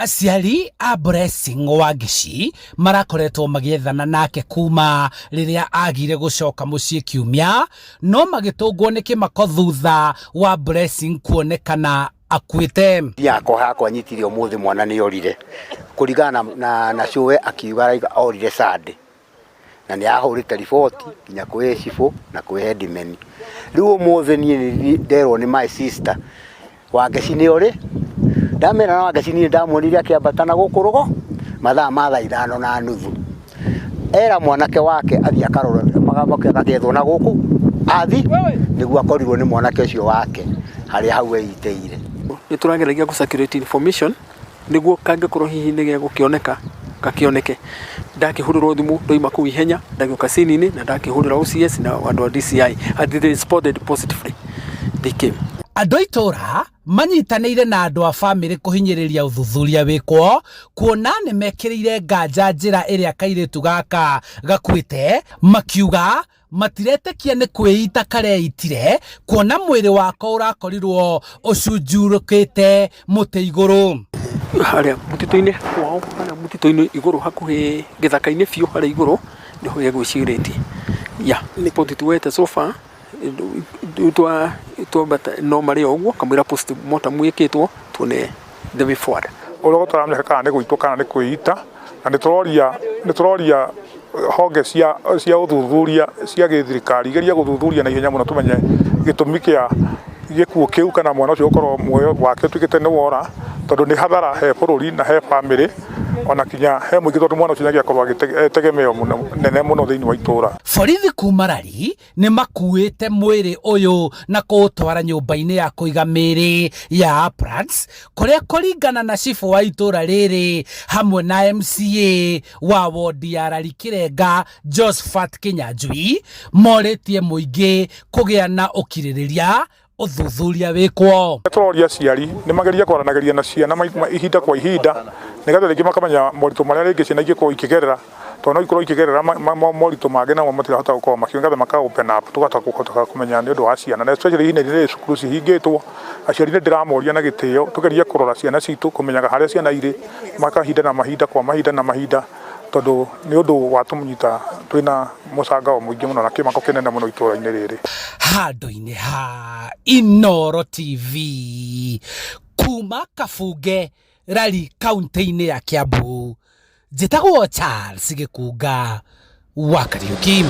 Aciari a Blessing wa Gici marakoretwo magiethana nake kuma riria agire gucoka mucii kiumia, no magitungwo ni kimako thutha wa Blessing kuonekana akuite. Yako hakwa nyitire umuthi mwana ni orire kurigana na showe akiuga raiga orire Sunday na ni ahurite riboti nginya kwi cifo na kwi headman. Riu umuthi ni nderwo ni my sister wa Gici ni ori ndamera na Gici ni ndamwonire akiambata na gukurugo mathaa ma 5:30 era mwanake wake athia karora magamba akagethwo na guku athi niguo akorirwo ni mwanake ucio wake hari hau eiteire. Ni turageragia ku circulate information niguo kangekorwo hihi ni gukioneka gakioneke. Ndakihuriro thimu ndoima ku ihenya ndagioka scene-ini na ndakihurira OCS na andu a DCI and they responded positively. They came. Andũ itura manyitanĩire na andũ a bamĩrĩ kũhinyĩrĩria ũthuthuria wĩkwo, kuona nĩ mekĩrĩire nganja njĩra ĩrĩa kairĩtu gaka gakuĩte, makiuga matiretĩkia nĩ kwĩita kareitire, kuona mwĩrĩ wako ũrakorirwo ũcunjũrĩtio mũtĩ igũrũ. Harĩa mũtitũ-inĩ kwao kana mũtitũ-inĩ igũrũ hakuhĩ gĩthaka-inĩ biũ harĩa igũrũ nĩho gwĩcirĩtie. Nĩ pontituete so far twambata no mari ogwo kamwira post mortem mwikitwo tuone the way forward. Uria tutaramenya kana ni guitwo kana ni kwĩita na ni turoria honge cia uthuthuria cia githirikari igeria guthuthuria na ihenya muno tumenye gitumi kia gikuo kiu kana mwana ucio ukorwo muoyo wake twikite ni wora tondu ni hathara he bururi na he family ona kinya he muingi tondu mwana ucio ngiakorwo agitegemeo muno nene muno thiini wa itura. Borithi kuma Lari ni makuite mwĩrĩ uyu na kuutwara nyumba-ini ya kuiga mĩĩrĩ ya Prats kuria kuringana na chifu wa itura riri hamwe na MCA wa wodi ya Lari Kirenga Josephat Kinyanjui moritie muingi kugia na ukiririria uthuthuria wikwo. Turoria ciari ni mageria kwaranageria na ciana ihinda kwa ihinda nigatho ringi makamenya moritu maria ringi ciana igiko ikigerera tono ikorwo ikigerera moritu mage na matirahota gukorwo makiungatha maka open up tugata kuhota kumenya ni undu wa ciana na especially hine rire cukuru cihingitwo aciari ni ndiramoria na gitio tugeria kurora ciana citu kumenyaga haria ciana iri makahinda na mahinda kwa mahinda na mahinda tondu ni undu watumunyita twina mucangao muingi muno na kimako kinene muno itura-ini riri. Handũ-inĩ ha Inooro TV kuma Kabunge Lari kaunti-inĩ ya Kiambu, njĩtagwo Charles Gĩkunga wa Kariuki.